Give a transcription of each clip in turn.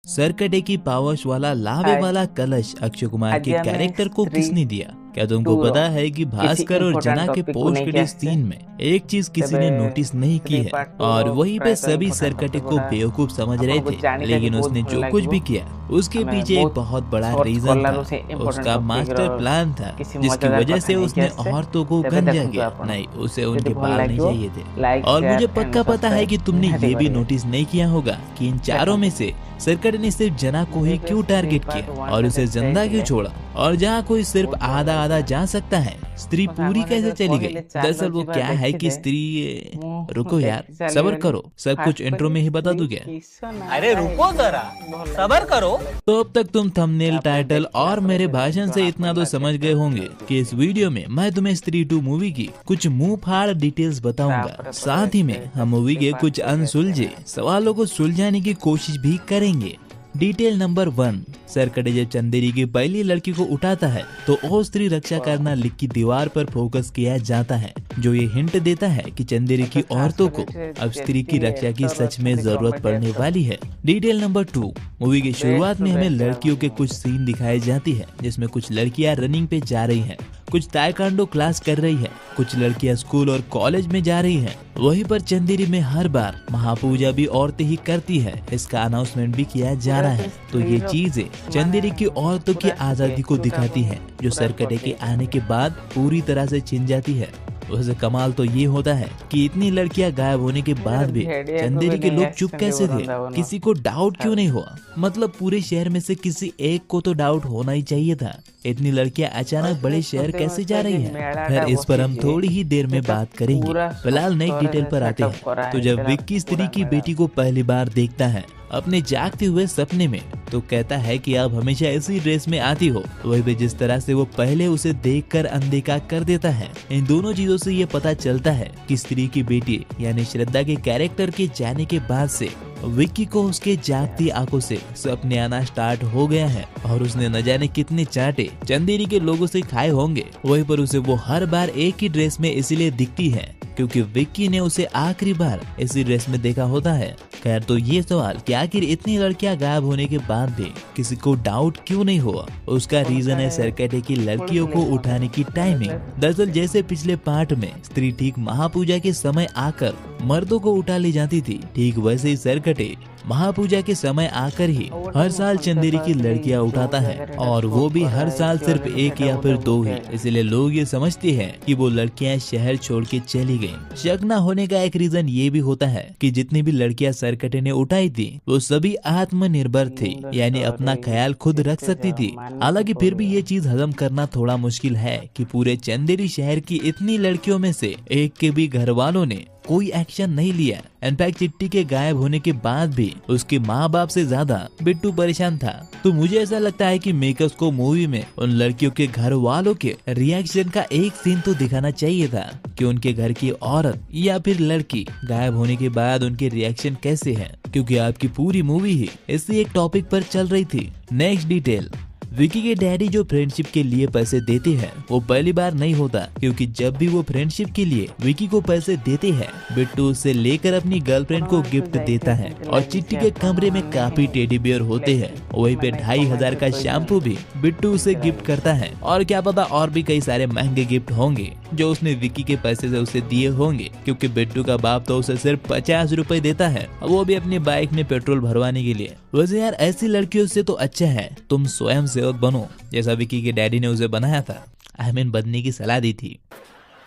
सरकटे की पावश वाला लावे वाला कलश अक्षय कुमार के कैरेक्टर को किसने दिया? क्या तुमको पता है कि भास्कर और जना के पोस्ट क्रेडिट सीन में एक चीज किसी ने नोटिस नहीं की है और वहीं पे सभी सरकटे को बेवकूफ समझ रहे थे, लेकिन उसने जो कुछ भी किया उसके पीछे एक बहुत बड़ा रीजन था। उसका मास्टर प्लान था जिसकी वजह से उसने औरतों को गंजा किया। नहीं, उसे उनके बाल नहीं चाहिए थे। और मुझे पक्का पता है कि तुमने ये भी नोटिस नहीं किया होगा कि इन चारों में से सरकटे ने सिर्फ जना को ही क्यों टारगेट किया और उसे जिंदा क्यों छोड़ा। और जहाँ कोई सिर्फ आधा आधा जा सकता है, स्त्री पूरी कैसे चली गई? दरअसल वो क्या है कि स्त्री, रुको यार, सबर करो, सब कुछ इंट्रो में ही बता दूं क्या? अरे रुको जरा, सबर करो। तो अब तक तुम थंबनेल, टाइटल और मेरे भाषण से इतना तो समझ गए होंगे कि इस वीडियो में मैं तुम्हें स्त्री 2 मूवी की कुछ मुंह फाड़ डिटेल्स बताऊंगा। साथ ही में हम मूवी के कुछ अनसुलझे सवालों को सुलझाने की कोशिश भी करेंगे। डिटेल नंबर 1, सरकटे जब चंदेरी की पहली लड़की को उठाता है तो ओ स्त्री रक्षा करना लिख की दीवार पर फोकस किया जाता है, जो ये हिंट देता है कि चंदेरी की औरतों को अब स्त्री की रक्षा की सच में जरूरत पड़ने वाली है। डिटेल नंबर 2, मूवी की शुरुआत में हमें लड़कियों के कुछ सीन दिखाई जाती है जिसमें कुछ लड़कियां रनिंग पे जा रही हैं, कुछ ताइक्वांडो क्लास कर रही है, कुछ लड़कियां स्कूल और कॉलेज में जा रही हैं। वहीं पर चंदेरी में हर बार महापूजा भी औरतें ही करती है, इसका अनाउंसमेंट भी किया जा रहा है। तो ये चीजें चंदेरी की औरतों की आजादी को दिखाती है, जो सरकटे के आने के बाद पूरी तरह से छिन जाती है। वैसे कमाल तो ये होता है कि इतनी लड़कियां गायब होने के बाद भी चंदेरी के लोग चुप कैसे थे? किसी को डाउट क्यों नहीं हुआ? मतलब पूरे शहर में से किसी एक को तो डाउट होना ही चाहिए था। इतनी लड़कियां अचानक बड़े शहर कैसे जा रही हैं? फिर इस पर हम थोड़ी ही देर में बात करेंगे। फिलहाल नई डिटेल पर आते हैं। तो जब विक्की स्त्री की बेटी को पहली बार देखता है अपने जागते हुए सपने में, तो कहता है कि आप हमेशा इसी ड्रेस में आती हो। वही भी जिस तरह से वो पहले उसे देखकर अनदेखा कर देता है। इन दोनों चीजों से ये पता चलता है कि स्त्री की बेटी यानी श्रद्धा के कैरेक्टर के जाने के बाद से विक्की को उसके जागती आंखों से सपने आना स्टार्ट हो गया है और उसने न जाने कितने चाटे चंदेरी के लोगों से खाए होंगे। वहीं पर उसे वो हर बार एक ही ड्रेस में इसलिए दिखती है क्योंकि विक्की ने उसे आखिरी बार इसी ड्रेस में देखा होता है। खैर, तो ये सवाल कि आखिर इतनी लड़कियां गायब होने के बाद भी किसी को डाउट क्यों नहीं हुआ, उसका रीजन है सरकटे की लड़कियों को उठाने की टाइमिंग। दरअसल जैसे पिछले पार्ट में स्त्री ठीक महापूजा के समय आकर मर्दों को उठा ले जाती थी, ठीक वैसे ही सरकटे महापूजा के समय आकर ही हर साल चंदेरी की लड़कियां उठाता है, और वो भी हर साल सिर्फ एक या फिर 2 ही। इसलिए लोग ये समझते हैं कि वो लड़कियां शहर छोड़ के चली गईं। शक न होने का एक रीजन ये भी होता है कि जितनी भी लड़कियां सरकटे ने उठाई थी वो सभी आत्मनिर्भर थी, यानी अपना ख्याल खुद रख सकती थी। हालांकि फिर भी ये चीज हजम करना थोड़ा मुश्किल है कि पूरे चंदेरी शहर की इतनी लड़कियों में से एक के भी घर वालों ने कोई एक्शन नहीं लिया। इनफैक्ट चिट्टी के गायब होने के बाद भी उसके माँ बाप से ज्यादा बिट्टू परेशान था। तो मुझे ऐसा लगता है कि मेकर्स को मूवी में उन लड़कियों के घर वालों के रिएक्शन का एक सीन तो दिखाना चाहिए था कि उनके घर की औरत या फिर लड़की गायब होने के बाद उनके रिएक्शन कैसे हैं, क्योंकि आपकी पूरी मूवी ही इसी एक टॉपिक पर चल रही थी। नेक्स्ट डिटेल, विकी के डैडी जो फ्रेंडशिप के लिए पैसे देते हैं वो पहली बार नहीं होता, क्योंकि जब भी वो फ्रेंडशिप के लिए विकी को पैसे देते हैं, बिट्टू उससे लेकर अपनी गर्लफ्रेंड को गिफ्ट देता है। और चिट्टी के कमरे में काफी टेडी बियर होते हैं। वहीं पे 2500 का शैम्पू भी बिट्टू उसे गिफ्ट करता है, और क्या पता और भी कई सारे महंगे गिफ्ट होंगे जो उसने विकी के पैसे से उसे दिए होंगे, क्योंकि बिट्टू का बाप तो उसे सिर्फ 50 रुपए देता है, वो भी अपनी बाइक में पेट्रोल भरवाने के लिए। वैसे यार ऐसी लड़कियों से तो अच्छा है तुम स्वयं सेवक बनो, जैसा विकी के डैडी ने उसे बनाया था। आई मीन बनने की सलाह दी थी।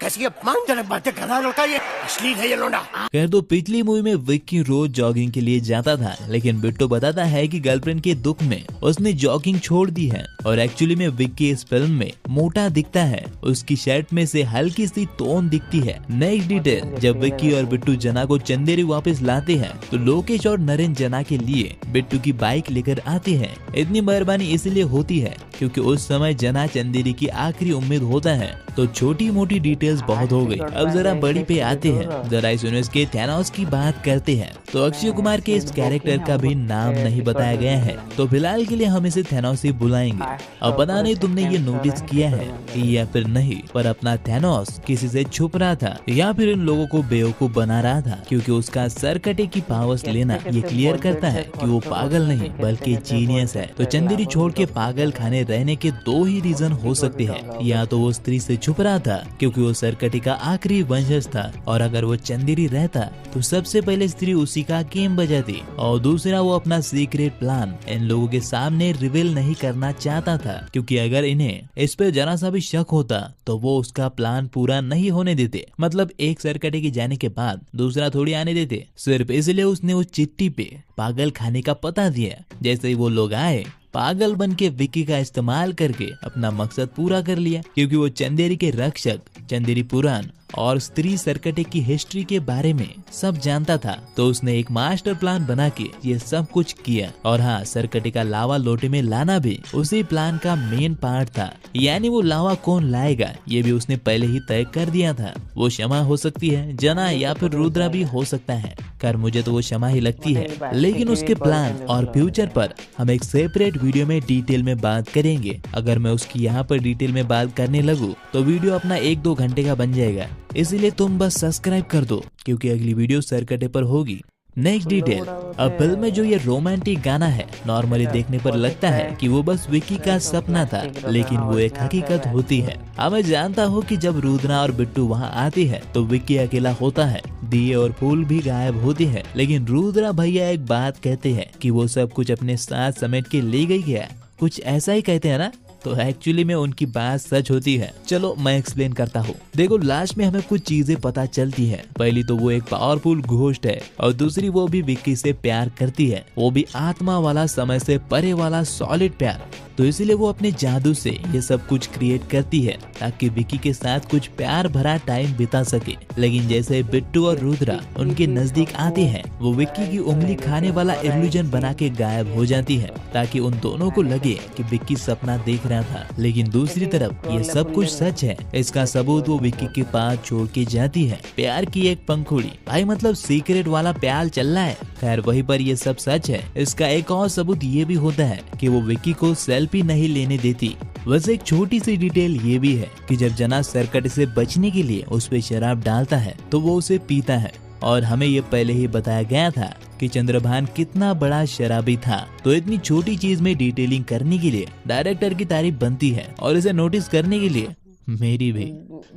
कैसी अपमानजनक बातें कर रहा है लड़का, ये असली है ये लोंडा। खैर, तो पिछली मूवी में विक्की रोज जॉगिंग के लिए जाता था, लेकिन बिट्टू बताता है कि गर्लफ्रेंड के दुख में उसने जॉगिंग छोड़ दी है। और एक्चुअली में विक्की इस फिल्म में मोटा दिखता है, उसकी शर्ट में से हल्की सी तोन दिखती है। नेक्स्ट डिटेल, जब विक्की और बिट्टू जना को चंदेरी वापस लाते हैं तो लोकेश और नरेन जना के लिए बिट्टू की बाइक लेकर आते हैं। इतनी मेहरबानी इसलिए होती है क्योंकि उस समय जना चंदेरी की आखिरी उम्मीद होता है। तो छोटी मोटी डिटेल डिटेल्स बहुत हो गई, अब जरा बड़ी पे आते हैं। जरा इस यूनिवर्स के थैनोस की बात करते हैं। तो अक्षय कुमार के इस कैरेक्टर का भी नाम नहीं बताया गया है, तो फिलहाल के लिए हम इसे थैनोस ही बुलाएंगे। अब पता नहीं तुमने ये नोटिस किया है या फिर नहीं, पर अपना थैनोस किसी से छुप रहा था या फिर इन लोगों को बेवकूफ बना रहा था, क्योंकि उसका सर कटे की पावर्स लेना ये क्लियर करता है कि वो पागल नहीं बल्कि जीनियस है। तो चंदेरी छोड़ के पागल खाने रहने के दो ही रीजन हो सकते हैं, या तो वो स्त्री से छुप रहा था क्योंकि वो सरकटी का आखिरी वंशज था, और अगर वो चंदेरी रहता तो सबसे पहले स्त्री उसी का गेम बजाती, और दूसरा वो अपना सीक्रेट प्लान इन लोगों के सामने रिवील नहीं करना चाहता था, क्योंकि अगर इन्हें इस पे जरा सा भी शक होता तो वो उसका प्लान पूरा नहीं होने देते। मतलब एक सरकटे के जाने के बाद दूसरा थोड़ी आने देते। सिर्फ इसलिए उसने उस चिट्ठी पे पागल खाने का पता दिया। जैसे ही वो लोग आए, पागल बन के विक्की का इस्तेमाल करके अपना मकसद पूरा कर लिया, क्योंकि वो चंदेरी के रक्षक, चंदेरी पुराण और स्त्री सरकटे की हिस्ट्री के बारे में सब जानता था। तो उसने एक मास्टर प्लान बना के ये सब कुछ किया। और हाँ, सरकटे का लावा लोटे में लाना भी उसी प्लान का मेन पार्ट था। यानी वो लावा कौन लाएगा ये भी उसने पहले ही तय कर दिया था। वो क्षमा हो सकती है, जना या फिर रुद्रा भी हो सकता है। कर मुझे तो वो क्षमा ही लगती है, लेकिन उसके प्लान और फ्यूचर पर हम एक सेपरेट वीडियो में डिटेल में बात करेंगे। अगर मैं उसकी यहाँ पर डिटेल में बात करने लगूँ तो वीडियो अपना 1-2 घंटे का बन जाएगा, इसलिए तुम बस सब्सक्राइब कर दो, क्योंकि अगली वीडियो सरकटे पर होगी। नेक्स्ट डिटेल, अब फिल्म में जो ये रोमांटिक गाना है, नॉर्मली देखने पर लगता है कि वो बस विक्की का सपना था, लेकिन वो एक हकीकत होती है। अब मैं जानता हूँ कि जब रुद्रा और बिट्टू वहाँ आती है तो विक्की अकेला होता है, दिए और फूल भी गायब होती है, लेकिन रुद्रा भैया एक बात कहते हैं कि वो सब कुछ अपने साथ समेट के ले गई है। कुछ ऐसा ही कहते हैं ना, तो एक्चुअली में उनकी बात सच होती है। चलो मैं एक्सप्लेन करता हूँ। देखो, लास्ट में हमें कुछ चीजें पता चलती है। पहली तो वो एक पावरफुल घोस्ट है, और दूसरी वो भी विक्की से प्यार करती है, वो भी आत्मा वाला, समय से परे वाला सॉलिड प्यार। तो इसीलिए वो अपने जादू से ये सब कुछ क्रिएट करती है ताकि विक्की के साथ कुछ प्यार भरा टाइम बिता सके। लेकिन जैसे बिट्टू और रुद्रा उनके नजदीक आते हैं, वो विक्की की उंगली खाने वाला इल्यूजन बना के गायब हो जाती है, ताकि उन दोनों को लगे कि विक्की सपना देख रहा था। लेकिन दूसरी तरफ ये सब कुछ सच है। इसका सबूत वो विक्की के पास छोड़ के जाती है, प्यार की एक पंखुड़ी। भाई मतलब सीक्रेट वाला प्यार चल रहा है। खैर वहीं पर ये सब सच है। इसका एक और सबूत ये भी होता है कि वो विक्की को सेल्फी नहीं लेने देती। वैसे एक छोटी सी डिटेल ये भी है कि जब जना सरकट से बचने के लिए उस पे शराब डालता है तो वो उसे पीता है, और हमें ये पहले ही बताया गया था कि चंद्रभान कितना बड़ा शराबी था। तो इतनी छोटी चीज में डिटेलिंग करने के लिए डायरेक्टर की तारीफ बनती है, और इसे नोटिस करने के लिए मेरी भी।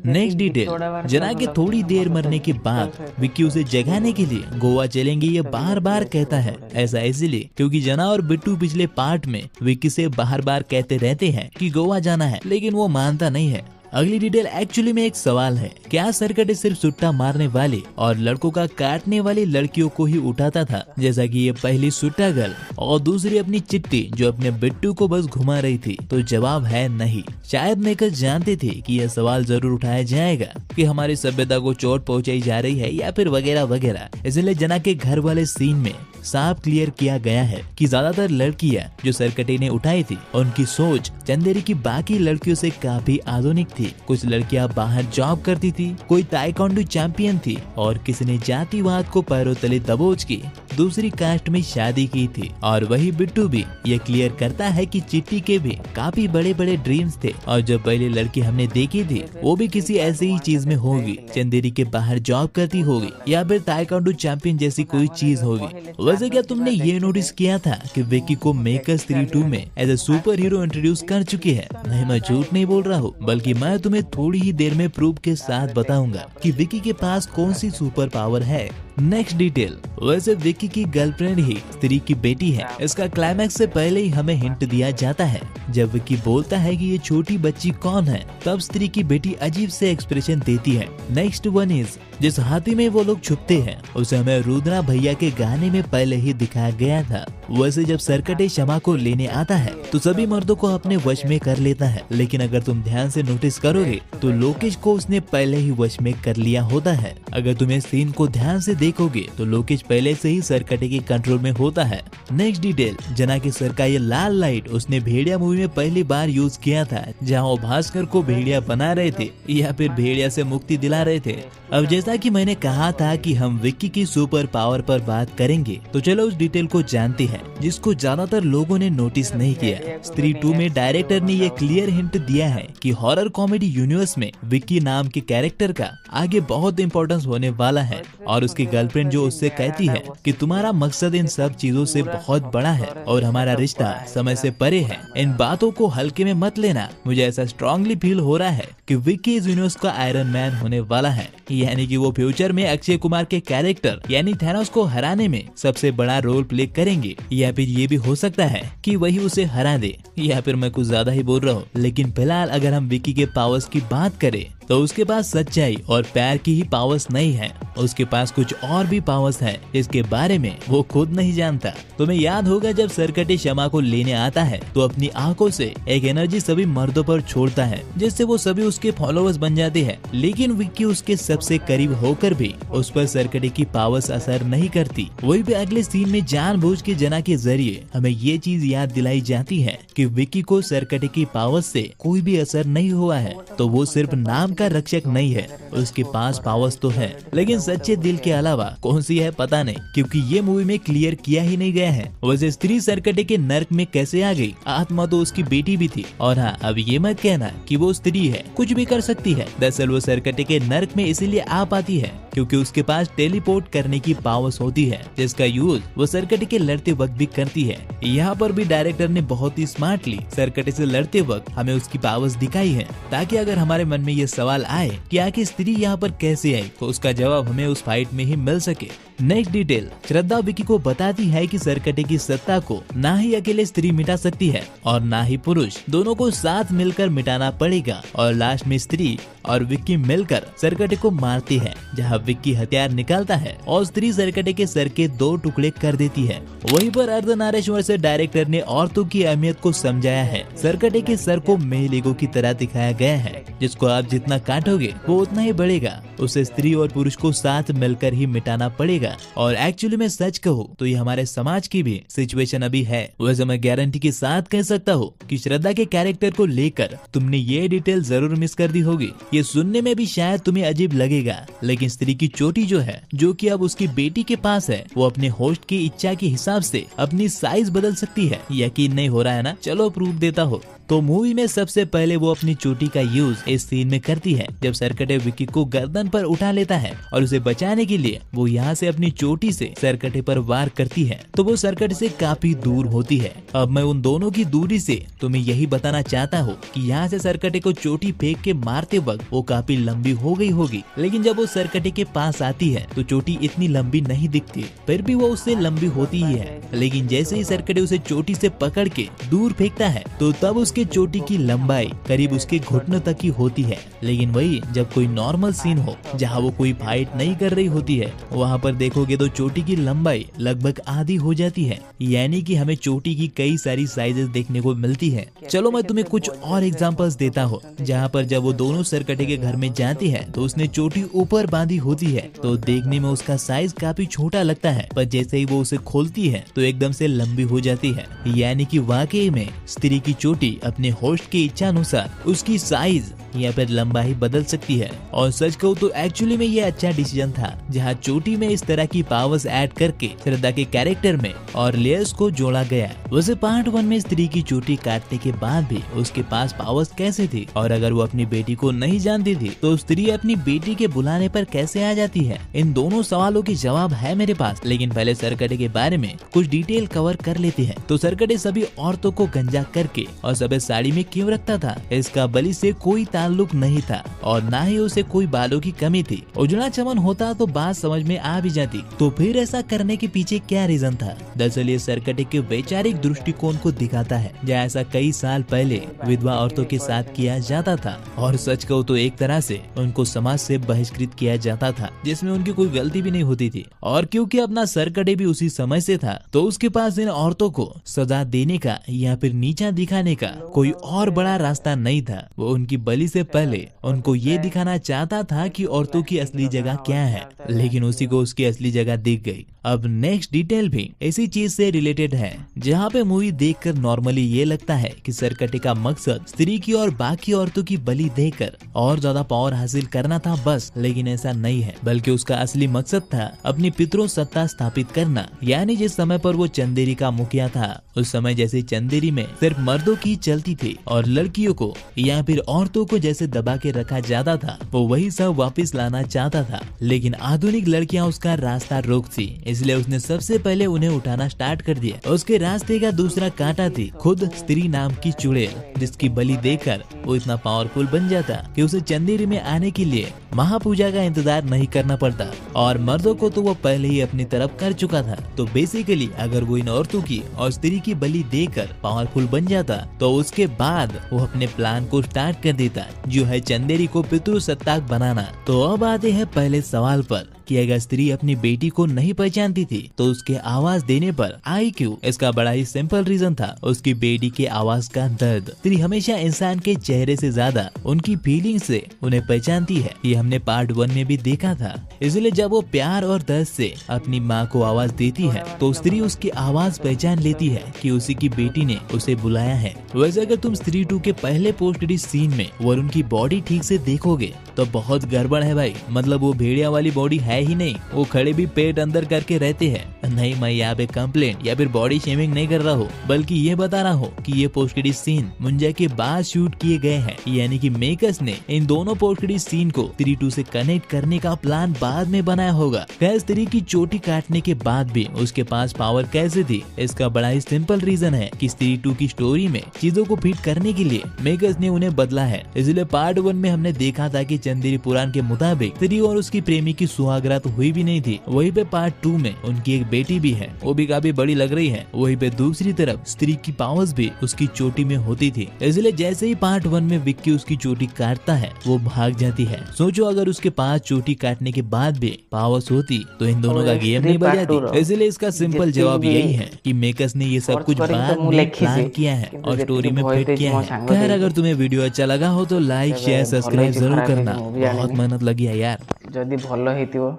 नेक्स्ट डिटेल, जना के थोड़ी देर मरने के बाद विक्की उसे जगाने के लिए गोवा चलेंगे ये बार बार कहता है। ऐसा इसलिए क्योंकि जना और बिट्टू पिछले पार्ट में विक्की से बार बार कहते रहते हैं कि गोवा जाना है, लेकिन वो मानता नहीं है। अगली डिटेल एक्चुअली में एक सवाल है, क्या सरकटे सिर्फ सुट्टा मारने वाले और लड़कों का काटने वाली लड़कियों को ही उठाता था, जैसा कि ये पहली सुट्टा गर्ल और दूसरी अपनी चिट्टी जो अपने बिट्टू को बस घुमा रही थी? तो जवाब है नहीं। शायद मेकर्स जानते थे कि यह सवाल जरूर उठाया जाएगा कि हमारी सभ्यता को चोट पहुंचाई जा रही है या फिर वगैरह वगैरह, इसलिए जना के घर वाले सीन में साफ क्लियर किया गया है कि ज्यादातर लड़कियां जो सरकटे ने उठाई थी उनकी सोच चंदेरी की बाकी लड़कियों से काफी आधुनिक थी। कुछ लड़कियां बाहर जॉब करती थी, कोई ताइक्वांडो चैंपियन थी, और किसी ने जातिवाद को पैरों तले दबोच के दूसरी कास्ट में शादी की थी। और वही बिट्टू भी ये क्लियर करता है कि चिट्टी के भी काफी बड़े बड़े ड्रीम्स थे, और जो पहले लड़की हमने देखी थी वो भी किसी ऐसी ही चीज में होगी, चंदेरी के बाहर जॉब करती होगी या फिर ताइक्वांडो चैंपियन जैसी कोई चीज होगी। वैसे क्या तुमने ये नोटिस किया था कि विक्की को मेकर्स 3-2 में as a superhero introduce कर चुकी है? नहीं, मैं झूठ नहीं बोल रहा हूँ, बल्कि मैं तुम्हें थोड़ी ही देर में प्रूफ के साथ बताऊंगा कि विक्की के पास कौन सी सुपर पावर है। नेक्स्ट डिटेल, वैसे विक्की की गर्लफ्रेंड ही स्त्री की बेटी है। इसका क्लाइमैक्स से पहले ही हमें हिंट दिया जाता है। जब विक्की बोलता है कि ये छोटी बच्ची कौन है, तब स्त्री की बेटी अजीब से एक्सप्रेशन देती है। नेक्स्ट वन इज, जिस हाथी में वो लोग छुपते हैं उसे हमें रुद्रा भैया के गाने में पहले ही दिखाया गया था। वैसे जब सरकटे क्षमा को लेने आता है तो सभी मर्दों को अपने वश में कर लेता है, लेकिन अगर तुम ध्यान से नोटिस करोगे तो लोकेश को उसने पहले ही वश में कर लिया होता है। अगर तुम इस सीन को ध्यान से देखोगे तो लोकेश पहले से ही सरकटे के कंट्रोल में होता है। नेक्स्ट डिटेल, जना के सर का ये लाल लाइट उसने भेड़िया मूवी में पहली बार यूज किया था, जहाँ वो भास्कर को भेड़िया बना रहे थे या फिर भेड़िया से मुक्ति दिला रहे थे। अब जैसा कि मैंने कहा था कि हम विक्की की सुपर पावर पर बात करेंगे, तो चलो उस डिटेल को जानते हैं जिसको ज्यादातर लोगों ने नोटिस नहीं किया। स्त्री 2 में डायरेक्टर ने ये क्लियर हिंट दिया है कि हॉरर कॉमेडी यूनिवर्स में विक्की नाम के कैरेक्टर का आगे बहुत इम्पोर्टेंस होने वाला है, और उसकी गर्लफ्रेंड जो उससे कहती है कि तुम्हारा मकसद इन सब चीजों से बहुत बड़ा है और हमारा रिश्ता समय से परे है, इन बातों को हल्के में मत लेना। मुझे ऐसा स्ट्रांगली फील हो रहा है कि विक्की इस यूनिवर्स का आयरन मैन होने वाला है, यानी कि वो फ्यूचर में अक्षय कुमार के कैरेक्टर यानी थैनोस को हराने में सबसे बड़ा रोल प्ले करेंगे, या फिर ये भी हो सकता है कि वही उसे हरा दे, या फिर मैं कुछ ज्यादा ही बोल रहा हूँ। लेकिन फिलहाल अगर हम विक्की के पावर्स की बात करें तो उसके पास सच्चाई और प्यार की ही पावर्स नहीं है, उसके पास कुछ और भी पावर्स है, इसके बारे में वो खुद नहीं जानता। तुम्हें याद होगा जब सरकटे क्षमा को लेने आता है तो अपनी आंखों से एक एनर्जी सभी मर्दों पर छोड़ता है, जिससे वो सभी उसके फॉलोअर्स बन जाते हैं। लेकिन विक्की उसके सबसे करीब होकर भी उस पर सरकटे की पावर्स असर नहीं करती। वही भी अगले सीन में जानबूझ के जना के जरिए हमें ये चीज याद दिलाई जाती है कि विक्की को सरकटे की पावर्स से कोई भी असर नहीं हुआ है, तो वो सिर्फ नाम का रक्षक नहीं है, उसके पास पावर्स तो है, लेकिन सच्चे दिल के अलावा कौन सी है पता नहीं, क्योंकि ये मूवी में क्लियर किया ही नहीं गया है। वैसे स्त्री सरकटे के नर्क में कैसे आ गई? आत्मा तो उसकी बेटी भी थी, और हाँ अब ये मत कहना कि वो स्त्री है, कुछ भी कर सकती है। दरअसल वो सरकटे के नर्क में इसीलिए आ पाती है क्योंकि उसके पास टेलीपोर्ट करने की पावर्स होती है, जिसका यूज वो सरकटे के लड़ते वक्त भी करती है। यहाँ पर भी डायरेक्टर ने बहुत ही स्मार्टली सरकटे से लड़ते वक्त हमें उसकी पावर्स दिखाई है, ताकि अगर हमारे मन में ये सवाल आए कि आखिर स्त्री यहाँ पर कैसे आई, तो उसका जवाब हमें उस फाइट में ही मिल सके। नेक्स्ट डिटेल, श्रद्धा विक्की को बताती है कि सरकटे की सत्ता को ना ही अकेले स्त्री मिटा सकती है और ना ही पुरुष, दोनों को साथ मिलकर मिटाना पड़ेगा। और लास्ट में स्त्री और विक्की मिलकर सरकटे को मारती है, जहाँ विक्की हथियार निकालता है और स्त्री सरकटे के सर के 2 टुकड़े कर देती है। वहीं पर अर्धनारेश्वर से डायरेक्टर ने औरतों की अहमियत को समझाया है। सरकटे के सर को मेल ईगो की तरह दिखाया गया है, जिसको आप जितना काटोगे वो उतना ही बढ़ेगा। उसे स्त्री और पुरुष को साथ मिलकर ही मिटाना पड़ेगा। और एक्चुअली मैं सच कहूँ तो ये हमारे समाज की भी सिचुएशन अभी है। वैसे मैं गारंटी के साथ कह सकता हूँ कि श्रद्धा के कैरेक्टर को लेकर तुमने ये डिटेल जरूर मिस कर दी होगी। ये सुनने में भी शायद तुम्हें अजीब लगेगा, लेकिन स्त्री की चोटी जो है, जो कि अब उसकी बेटी के पास है, वो अपने होस्ट की इच्छा के हिसाब से अपनी साइज बदल सकती है। यकीन नहीं हो रहा है ना? चलो प्रूफ देता हो। तो मूवी में सबसे पहले वो अपनी चोटी का यूज इस सीन में करती है, जब सरकटे विक्की को गर्दन पर उठा लेता है और उसे बचाने के लिए वो यहाँ से अपनी चोटी से सरकटे पर वार करती है, तो वो सरकटे से काफी दूर होती है। अब मैं उन दोनों की दूरी से तुम्हें यही बताना चाहता हूँ कि यहाँ से सरकटे को चोटी फेंक के मारते वक्त वो काफी लंबी हो गई होगी, लेकिन जब वो सरकटे के पास आती है तो चोटी इतनी लंबी नहीं दिखती, फिर भी वो उससे लंबी होती ही है। लेकिन जैसे ही सरकटे उसे चोटी से पकड़ के दूर फेंकता है तो तब उसके चोटी की लंबाई करीब उसके घुटनों तक की होती है। लेकिन वही जब कोई नॉर्मल सीन हो जहाँ वो कोई फाइट नहीं कर रही होती है, वहाँ पर देखोगे तो चोटी की लंबाई लगभग आधी हो जाती है, यानी कि हमें चोटी की कई सारी साइजेस देखने को मिलती है। चलो मैं तुम्हें कुछ और एग्जांपल्स देता हूँ, जहाँ पर जब वो दोनों सरकटे के घर में जाती है तो उसने चोटी ऊपर बांधी होती है, तो देखने में उसका साइज काफी छोटा लगता है, पर जैसे ही वो उसे खोलती है तो एकदम से लंबी हो जाती है। यानी कि वाकई में स्त्री की चोटी अपने होस्ट की इच्छा अनुसार उसकी साइज या फिर लंबाई बदल सकती है। और सच कहूँ तो एक्चुअली में ये अच्छा डिसीजन था, जहाँ चोटी में इस तरह की पावर्स ऐड करके श्रद्धा के कैरेक्टर में और लेयर्स को जोड़ा गया। वैसे पार्ट 1 में स्त्री की चोटी काटने के बाद भी उसके पास पावर्स कैसे थी, और अगर वो अपनी बेटी को नहीं जानती थी तो स्त्री अपनी बेटी के बुलाने पर कैसे आ जाती है? इन दोनों सवालों के जवाब है मेरे पास, लेकिन पहले सरकटे के बारे में कुछ डिटेल कवर कर लेते हैं। तो सरकटे सभी औरतों को गंजा करके और सब सफेद साड़ी में क्यों रखता था? इसका बलि से कोई ताल्लुक नहीं था और ना ही उसे कोई बालों की कमी थी। उजड़ा चमन होता तो बात समझ में आ भी जाती, तो फिर ऐसा करने के पीछे क्या रीजन था? दरअसल ये सरकटे के वैचारिक दृष्टिकोण को दिखाता है, जहाँ ऐसा कई साल पहले विधवा औरतों के साथ किया जाता था और सच कहूं तो एक तरह से उनको समाज से बहिष्कृत किया जाता था, जिसमें उनकी कोई गलती भी नहीं होती थी। और क्योंकि अपना सरकटे भी उसी समय से था, तो उसके पास इन औरतों को सजा देने का या फिर नीचा दिखाने का कोई और बड़ा रास्ता नहीं था। वो उनकी बलि से पहले उनको ये दिखाना चाहता था कि औरतों की असली जगह क्या है, लेकिन उसी को उसकी असली जगह दिख गई। अब नेक्स्ट डिटेल भी इसी चीज से रिलेटेड है, जहाँ पे मूवी देखकर नॉर्मली ये लगता है कि सरकटे का मकसद स्त्री की और बाकी औरतों की बलि देकर और ज्यादा पावर हासिल करना था बस, लेकिन ऐसा नहीं है, बल्कि उसका असली मकसद था अपनी पितरों सत्ता स्थापित करना। यानी जिस समय पर वो चंदेरी का मुखिया था, उस समय जैसे चंदेरी में सिर्फ मर्दों की चलती थी और लड़कियों को या फिर औरतों को जैसे दबा के रखा जाता था, वो वही सब वापस लाना चाहता था। लेकिन आधुनिक लड़कियां उसका रास्ता रोकती, इसलिए उसने सबसे पहले उन्हें उठाना स्टार्ट कर दिया। उसके रास्ते का दूसरा कांटा थी खुद स्त्री नाम की चुड़ैल, जिसकी बलि देकर वो इतना पावरफुल बन जाता कि उसे चंदेरी में आने के लिए महापूजा का इंतजार नहीं करना पड़ता और मर्दों को तो वो पहले ही अपनी तरफ कर चुका था। तो बेसिकली अगर वो इन औरतों की और स्त्री की बलि देकर पावरफुल बन जाता, तो उसके बाद वो अपने प्लान को स्टार्ट कर देता, जो है चंदेरी को पितृसत्ताक बनाना। तो अब आते हैं पहले सवाल पर कि अगर स्त्री अपनी बेटी को नहीं पहचानती थी तो उसके आवाज देने पर आई क्यों? इसका बड़ा ही सिंपल रीजन था, उसकी बेटी के आवाज का दर्द। स्त्री हमेशा इंसान के चेहरे से ज्यादा उनकी फीलिंग से उन्हें पहचानती है, ये हमने पार्ट 1 में भी देखा था। इसलिए जब वो प्यार और दर्द से अपनी माँ को आवाज देती है, तो स्त्री उसकी आवाज पहचान लेती है कि उसी की बेटी ने उसे बुलाया है। वैसे अगर तुम स्त्री 2 के पहले पोस्ट क्रेडिट सीन में वरुण की बॉडी ठीक से देखोगे तो बहुत गड़बड़ है भाई। मतलब वो भेड़िया वाली बॉडी है ही नहीं, वो खड़े भी पेट अंदर करके रहते हैं। नहीं, मैं यहाँ पे कंप्लेंट या फिर बॉडी शेमिंग नहीं कर रहा हूँ, बल्कि ये बता रहा हूँ कि ये पोस्ट क्रेडिट सीन मुंजा के बाद शूट किए गए हैं। यानी कि मेकर्स ने इन दोनों पोस्ट क्रेडिट सीन को स्त्री 2 से कनेक्ट करने का प्लान बाद में बनाया होगा। खैर, स्त्री की चोटी काटने के बाद भी उसके पास पावर कैसे थी? इसका बड़ा ही सिंपल रीजन है कि स्त्री 2 की स्टोरी में चीजों को फिट करने के लिए मेकर्स ने उन्हें बदला है। इसलिए पार्ट 1 में हमने देखा था कि चंदेरी पुराण के मुताबिक स्त्री और उसकी प्रेमी की सुहागरात हुई भी नहीं थी। वहीं पे पार्ट 2 में उनकी एक बेटी भी है, वो भी काफी बड़ी लग रही है। वहीं पे दूसरी तरफ स्त्री की पावर्स भी उसकी चोटी में होती थी। इसलिए जैसे ही पार्ट 1 में विक्की उसकी चोटी काटता है, वो भाग जाती है। सोचो अगर उसके पास चोटी काटने के बाद भी पावर्स होती तो इन दोनों का गेम नहीं बजाती। इसलिए इसका सिंपल जवाब यही है कि मेकर्स ने ये सब कुछ बाद में प्लान किया है और स्टोरी में फिट किया है। खैर, अगर तुम्हें वीडियो अच्छा लगा हो तो लाइक शेयर सब्सक्राइब जरूर करना, बहुत मेहनत लगी है यार। जदि भल हो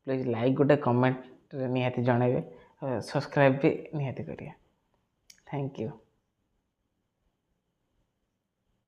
प्लीज लाइक गोटे कमेंट निहाती जनइबे, सब्सक्राइब भी निहाती करिए। Thank you.